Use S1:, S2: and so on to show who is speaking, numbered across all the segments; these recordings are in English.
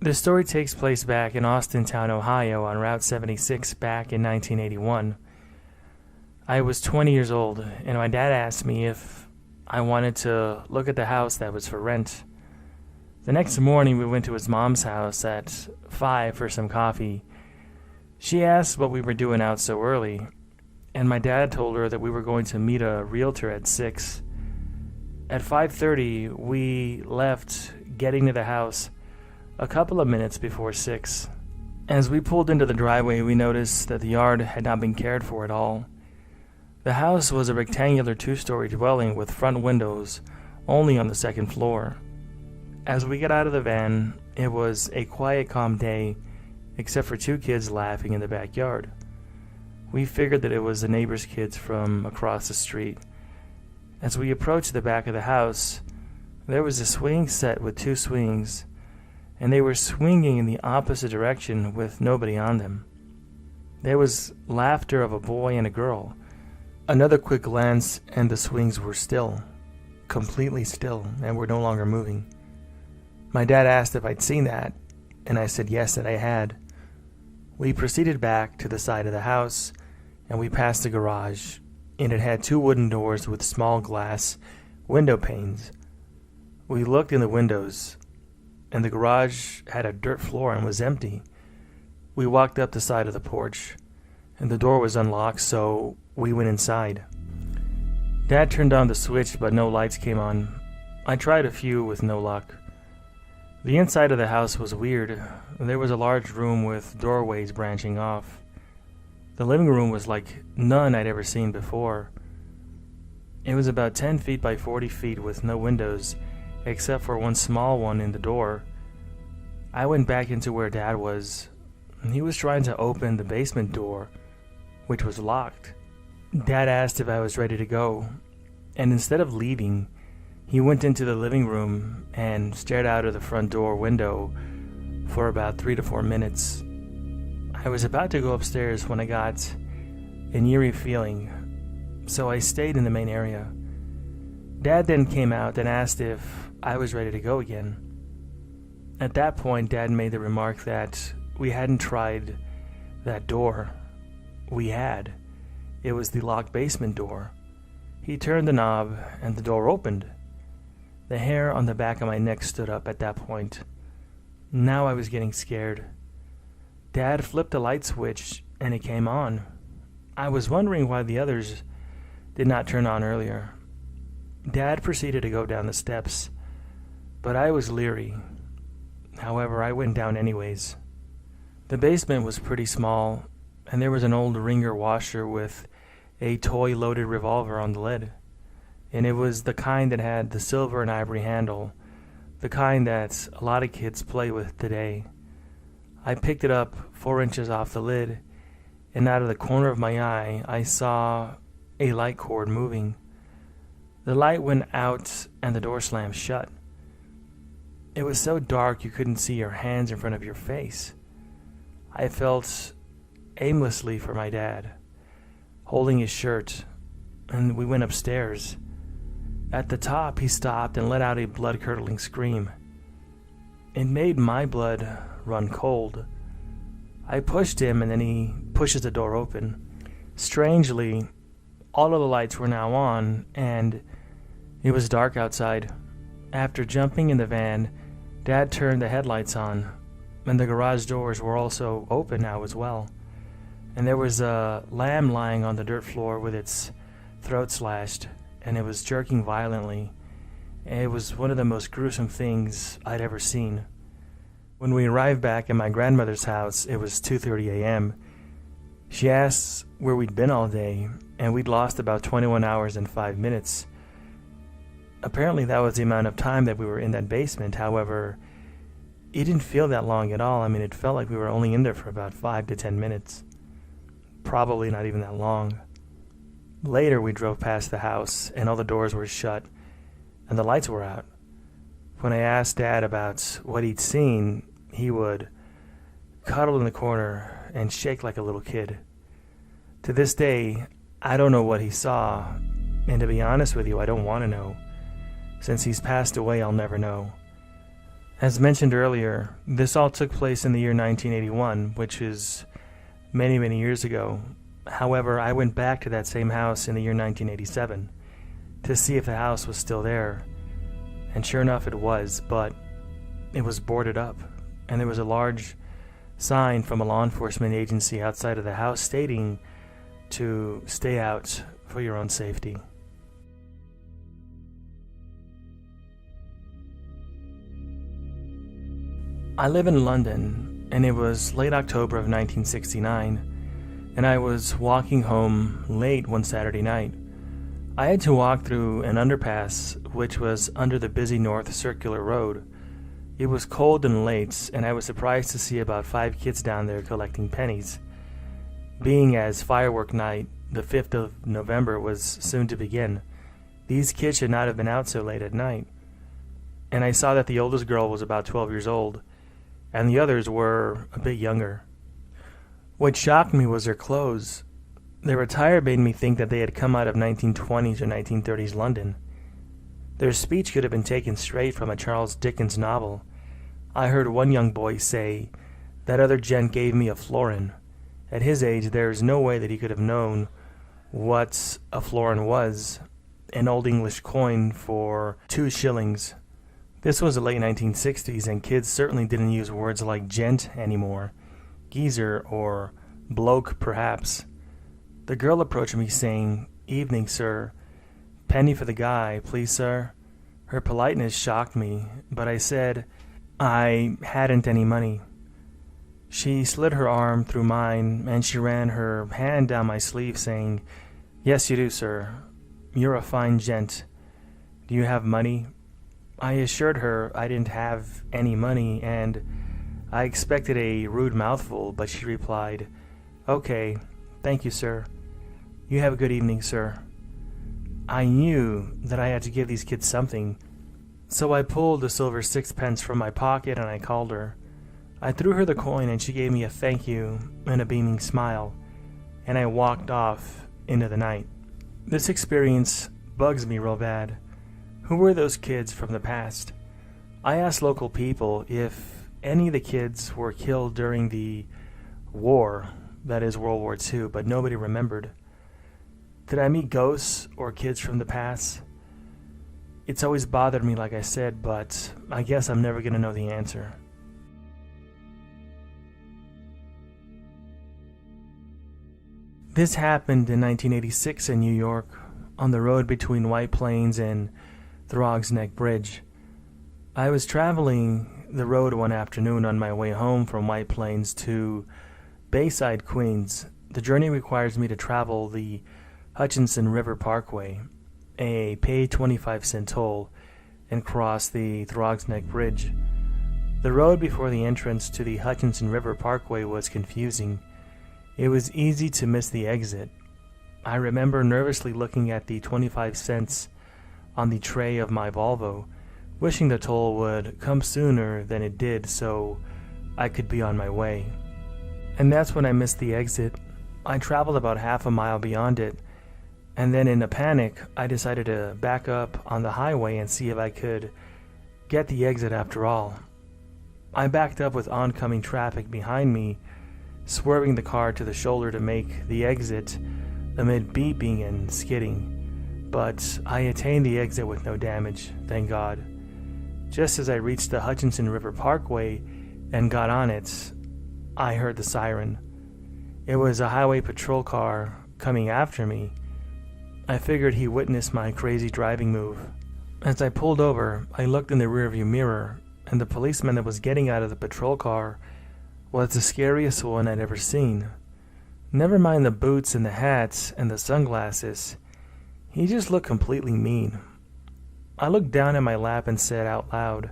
S1: The story takes place back in Austintown, Ohio on Route 76 back in 1981. I was 20 years old, and my dad asked me if I wanted to look at the house that was for rent. The next morning, we went to his mom's house at 5 for some coffee. She asked what we were doing out so early, and my dad told her that we were going to meet a realtor at 6. At 5:30, we left, getting to the house a couple of minutes before 6. As we pulled into the driveway, we noticed that the yard had not been cared for at all. The house was a rectangular 2-story dwelling with front windows only on the second floor. As we got out of the van, it was a quiet, calm day, except for 2 kids laughing in the backyard. We figured that it was the neighbor's kids from across the street. As we approached the back of the house, there was a swing set with 2 swings, and they were swinging in the opposite direction with nobody on them. There was laughter of a boy and a girl. Another quick glance, and the swings were still, completely still, and were no longer moving. My dad asked if I'd seen that, and I said yes, that I had. We proceeded back to the side of the house, and we passed the garage, and it had 2 wooden doors with small glass window panes. We looked in the windows, and the garage had a dirt floor and was empty. We walked up the side of the porch, and the door was unlocked, so we went inside. Dad turned on the switch, but no lights came on. I tried a few with no luck. The inside of the house was weird. There was a large room with doorways branching off. The living room was like none I'd ever seen before. It was about 10 feet by 40 feet with no windows, except for one small one in the door. I went back into where Dad was. He was trying to open the basement door, which was locked. Dad asked if I was ready to go, and instead of leaving, he went into the living room and stared out of the front door window for about 3 to 4 minutes. I was about to go upstairs when I got an eerie feeling, so I stayed in the main area. Dad then came out and asked if I was ready to go again. At that point, Dad made the remark that we hadn't tried that door. We had. It was the locked basement door. He turned the knob and the door opened. The hair on the back of my neck stood up at that point. Now I was getting scared. Dad flipped a light switch and it came on. I was wondering why the others did not turn on earlier. Dad proceeded to go down the steps, but I was leery. However, I went down anyways. The basement was pretty small, and there was an old ringer washer with a toy-loaded revolver on the lid. And it was the kind that had the silver and ivory handle, the kind that a lot of kids play with today. I picked it up 4 inches off the lid, and out of the corner of my eye, I saw a light cord moving. The light went out, and the door slammed shut. It was so dark you couldn't see your hands in front of your face. I felt aimlessly for my dad, holding his shirt, and we went upstairs. At the top, he stopped and let out a blood-curdling scream. It made my blood run cold. I pushed him, and then he pushes the door open. Strangely, all of the lights were now on, and it was dark outside. After jumping in the van, Dad turned the headlights on, and the garage doors were also open now as well. And there was a lamb lying on the dirt floor with its throat slashed, and it was jerking violently. And it was one of the most gruesome things I'd ever seen. When we arrived back at my grandmother's house, it was 2:30 a.m. She asked where we'd been all day, and we'd lost about 21 hours and 5 minutes. Apparently that was the amount of time that we were in that basement. However, it didn't feel that long at all. I mean, it felt like we were only in there for about 5 to 10 minutes. Probably not even that long. Later, we drove past the house, and all the doors were shut, and the lights were out. When I asked Dad about what he'd seen, he would cuddle in the corner and shake like a little kid. To this day, I don't know what he saw, and to be honest with you, I don't want to know. Since he's passed away, I'll never know. As mentioned earlier, this all took place in the year 1981, which is many, many years ago. However, I went back to that same house in the year 1987 to see if the house was still there. And sure enough, it was, but it was boarded up. And there was a large sign from a law enforcement agency outside of the house stating to stay out for your own safety. I live in London, and it was late October of 1969, and I was walking home late one Saturday night. I had to walk through an underpass which was under the busy North Circular Road. It was cold and late, and I was surprised to see about 5 kids down there collecting pennies. Being as firework night, the 5th of November, was soon to begin, these kids should not have been out so late at night. And I saw that the oldest girl was about 12 years old, and the others were a bit younger. What shocked me was their clothes. Their attire made me think that they had come out of 1920s or 1930s London. Their speech could have been taken straight from a Charles Dickens novel. I heard one young boy say, "That other gent gave me a florin." At his age, there is no way that he could have known what a florin was, an old English coin for 2 shillings. This was the late 1960s, and kids certainly didn't use words like gent anymore, geezer, or bloke perhaps. The girl approached me saying, "Evening, sir. Penny for the guy, please, sir." Her politeness shocked me, but I said I hadn't any money. She slid her arm through mine, and she ran her hand down my sleeve, saying, "Yes, you do, sir. You're a fine gent. Do you have money?" I assured her I didn't have any money, and I expected a rude mouthful, but she replied, "Okay, thank you, sir. You have a good evening, sir." I knew that I had to give these kids something, so I pulled a silver 6pence from my pocket and I called her. I threw her the coin and she gave me a thank you and a beaming smile, and I walked off into the night. This experience bugs me real bad. Who were those kids from the past? I asked local people if any of the kids were killed during the war, that is World War II, but nobody remembered. Did I meet ghosts or kids from the past? It's always bothered me, like I said, but I guess I'm never going to know the answer. This happened in 1986 in New York, on the road between White Plains and Throg's Neck Bridge. I was traveling the road one afternoon on my way home from White Plains to Bayside, Queens. The journey requires me to travel the Hutchinson River Parkway, a pay 25-cent toll, and cross the Throg's Neck Bridge. The road before the entrance to the Hutchinson River Parkway was confusing. It was easy to miss the exit. I remember nervously looking at the 25 cents on the tray of my Volvo, wishing the toll would come sooner than it did so I could be on my way. And that's when I missed the exit. I traveled about half a mile beyond it, and then in a panic, I decided to back up on the highway and see if I could get the exit after all. I backed up with oncoming traffic behind me, swerving the car to the shoulder to make the exit amid beeping and skidding. But I attained the exit with no damage, thank God. Just as I reached the Hutchinson River Parkway and got on it, I heard the siren. It was a highway patrol car coming after me. I figured he witnessed my crazy driving move. As I pulled over, I looked in the rearview mirror, and the policeman that was getting out of the patrol car was the scariest one I'd ever seen. Never mind the boots and the hats and the sunglasses. He just looked completely mean. I looked down at my lap and said out loud,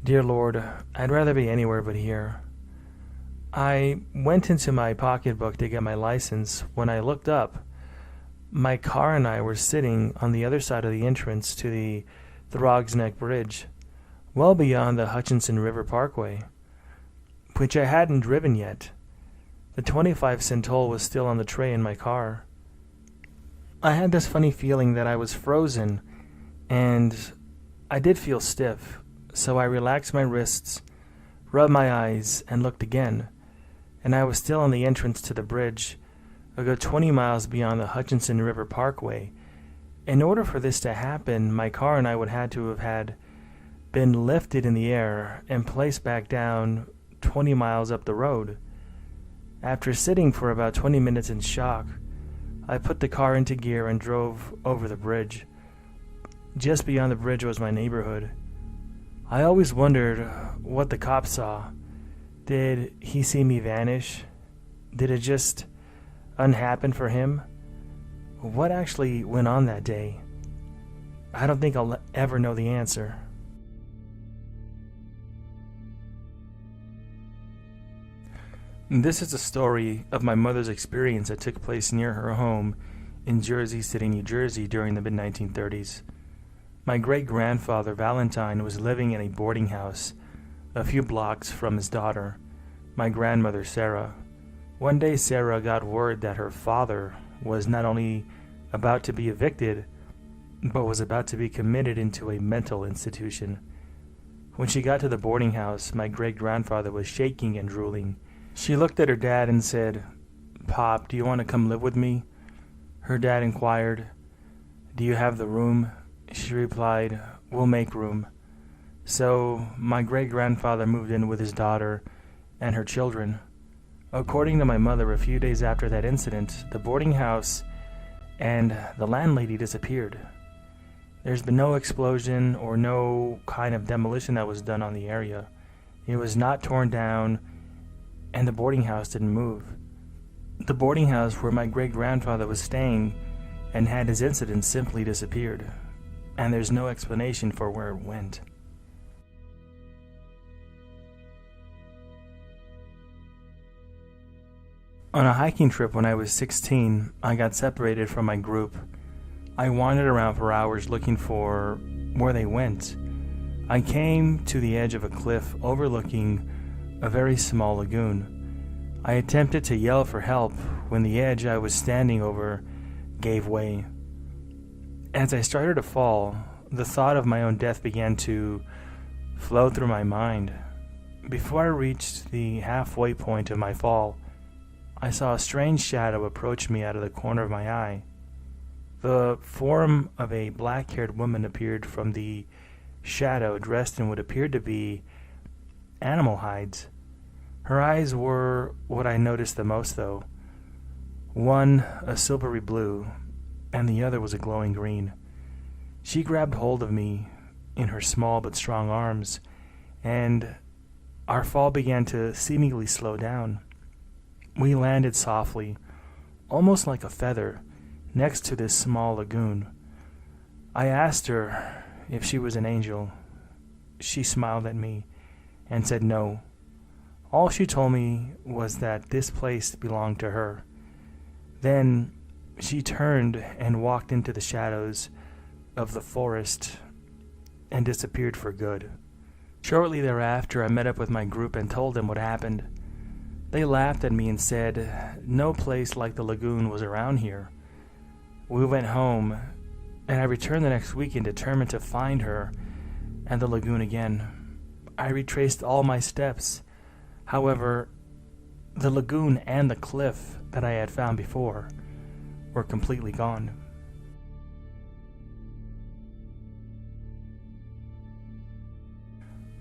S1: "Dear Lord, I'd rather be anywhere but here." I went into my pocketbook to get my license. When I looked up, my car and I were sitting on the other side of the entrance to the Throg's Neck Bridge, well beyond the Hutchinson River Parkway, which I hadn't driven yet. The 25-cent toll was still on the tray in my car. I had this funny feeling that I was frozen, and I did feel stiff, so I relaxed my wrists, rubbed my eyes, and looked again, and I was still on the entrance to the bridge, a good 20 miles beyond the Hutchinson River Parkway. In order for this to happen, my car and I would have to have had been lifted in the air and placed back down 20 miles up the road. After sitting for about 20 minutes in shock, I put the car into gear and drove over the bridge. Just beyond the bridge was my neighborhood. I always wondered what the cop saw. Did he see me vanish? Did it just unhappen for him? What actually went on that day? I don't think I'll ever know the answer. This is a story of my mother's experience that took place near her home in Jersey City, New Jersey during the mid-1930s. My great-grandfather Valentine was living in a boarding house a few blocks from his daughter, my grandmother Sarah. One day Sarah got word that her father was not only about to be evicted, but was about to be committed into a mental institution. When she got to the boarding house, my great-grandfather was shaking and drooling. She looked at her dad and said, "Pop, do you want to come live with me?" Her dad inquired, "Do you have the room?" She replied, "We'll make room." So my great-grandfather moved in with his daughter and her children. According to my mother, a few days after that incident, the boarding house and the landlady disappeared. There's been no explosion or no kind of demolition that was done on the area. It was not torn down, and the boarding house didn't move. The boarding house where my great-grandfather was staying and had his incident simply disappeared, and there's no explanation for where it went. On a hiking trip when I was 16, I got separated from my group. I wandered around for hours looking for where they went. I came to the edge of a cliff overlooking a very small lagoon. I attempted to yell for help when the edge I was standing over gave way. As I started to fall, the thought of my own death began to flow through my mind. Before I reached the halfway point of my fall, I saw a strange shadow approach me out of the corner of my eye. The form of a black-haired woman appeared from the shadow, dressed in what appeared to be animal hides. Her eyes were what I noticed the most, though. One a silvery blue, and the other was a glowing green. She grabbed hold of me in her small but strong arms, and our fall began to seemingly slow down. We landed softly, almost like a feather, next to this small lagoon. I asked her if she was an angel. She smiled at me and said no. All she told me was that this place belonged to her. Then she turned and walked into the shadows of the forest and disappeared for good. Shortly thereafter, I met up with my group and told them what happened. They laughed at me and said no place like the lagoon was around here. We went home, and I returned the next weekend determined to find her and the lagoon again. I retraced all my steps. However, the lagoon and the cliff that I had found before were completely gone.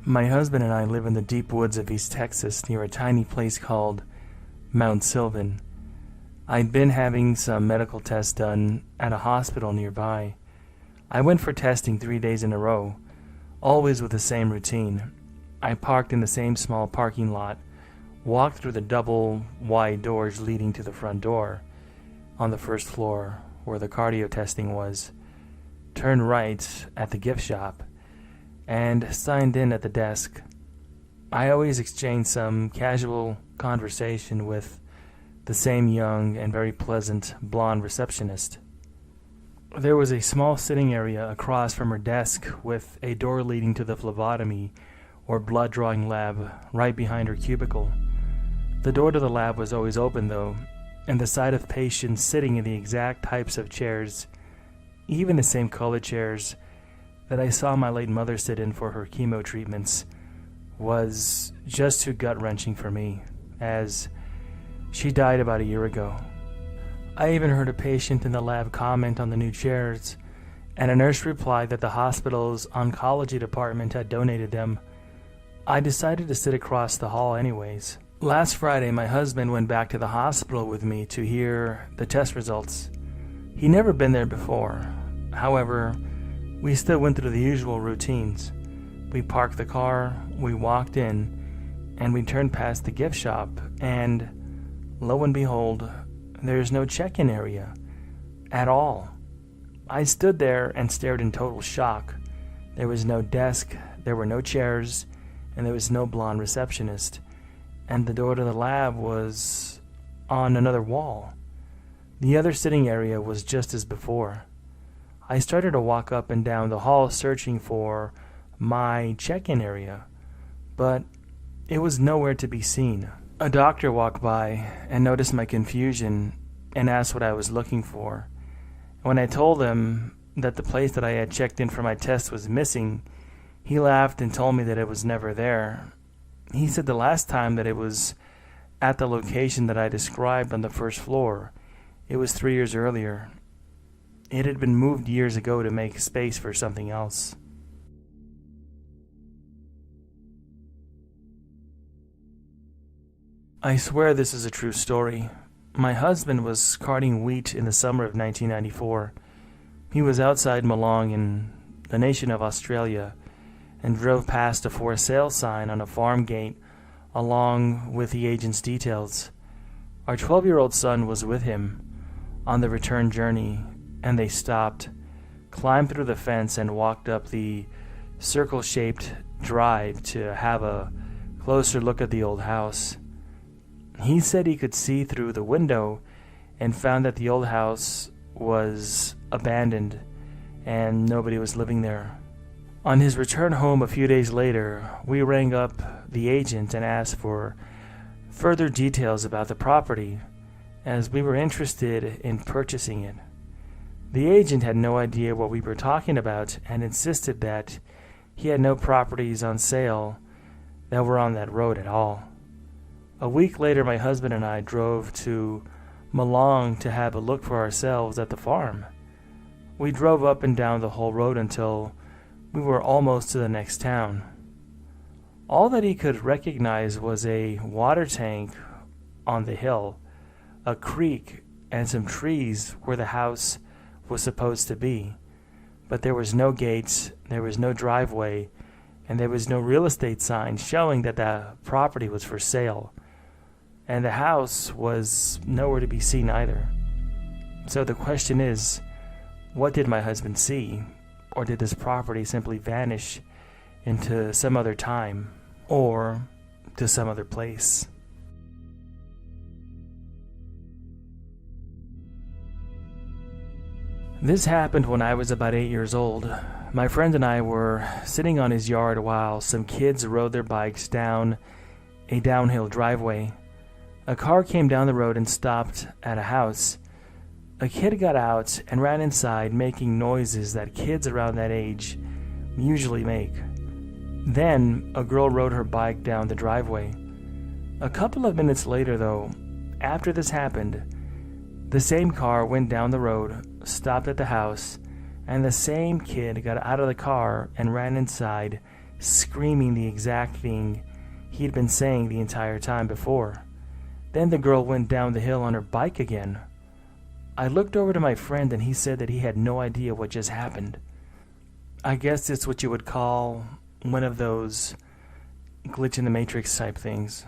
S1: My husband and I live in the deep woods of East Texas near a tiny place called Mount Sylvan. I'd been having some medical tests done at a hospital nearby. I went for testing 3 days in a row, always with the same routine. I parked in the same small parking lot, walked through the double wide doors leading to the front door on the first floor where the cardio testing was, turned right at the gift shop, and signed in at the desk. I always exchanged some casual conversation with the same young and very pleasant blonde receptionist. There was a small sitting area across from her desk with a door leading to the phlebotomy or blood drawing lab right behind her cubicle. The door to the lab was always open though, and the sight of patients sitting in the exact types of chairs, even the same colored chairs that I saw my late mother sit in for her chemo treatments was just too gut-wrenching for me, as she died about a year ago. I even heard a patient in the lab comment on the new chairs, and a nurse replied that the hospital's oncology department had donated them. I decided to sit across the hall anyways. Last Friday, my husband went back to the hospital with me to hear the test results. He'd never been there before. However, we still went through the usual routines. We parked the car, we walked in, and we turned past the gift shop, and lo and behold, there's no check-in area at all. I stood there and stared in total shock. There was no desk, there were no chairs, and there was no blonde receptionist. And the door to the lab was on another wall. The other sitting area was just as before. I started to walk up and down the hall searching for my check-in area, but it was nowhere to be seen. A doctor walked by and noticed my confusion and asked what I was looking for. When I told him that the place that I had checked in for my test was missing, he laughed and told me that it was never there. He said the last time that it was at the location that I described on the first floor, it was 3 years earlier. It had been moved years ago to make space for something else. I swear this is a true story. My husband was carting wheat in the summer of 1994. He was outside Malong in the nation of Australia and drove past a for sale sign on a farm gate along with the agent's details. Our 12-year-old son was with him on the return journey, and they stopped, climbed through the fence, and walked up the circle-shaped drive to have a closer look at the old house. He said he could see through the window and found that the old house was abandoned and nobody was living there. On his return home a few days later, we rang up the agent and asked for further details about the property, as we were interested in purchasing it. The agent had no idea what we were talking about and insisted that he had no properties on sale that were on that road at all. A week later, my husband and I drove to Malong to have a look for ourselves at the farm. We drove up and down the whole road until we were almost to the next town. All that he could recognize was a water tank on the hill, a creek, and some trees where the house was supposed to be. But there was no gates, there was no driveway, and there was no real estate sign showing that the property was for sale. And the house was nowhere to be seen either. So the question is, what did my husband see? Or did this property simply vanish into some other time or to some other place? This happened when I was about 8 years old. My friend and I were sitting on his yard while some kids rode their bikes down a downhill driveway. A car came down the road and stopped at a house. A kid got out and ran inside, making noises that kids around that age usually make. Then a girl rode her bike down the driveway. A couple of minutes later, though, after this happened, the same car went down the road, stopped at the house, and the same kid got out of the car and ran inside, screaming the exact thing he'd been saying the entire time before. Then the girl went down the hill on her bike again. I looked over to my friend and he said that he had no idea what just happened. I guess it's what you would call one of those glitch in the matrix type things.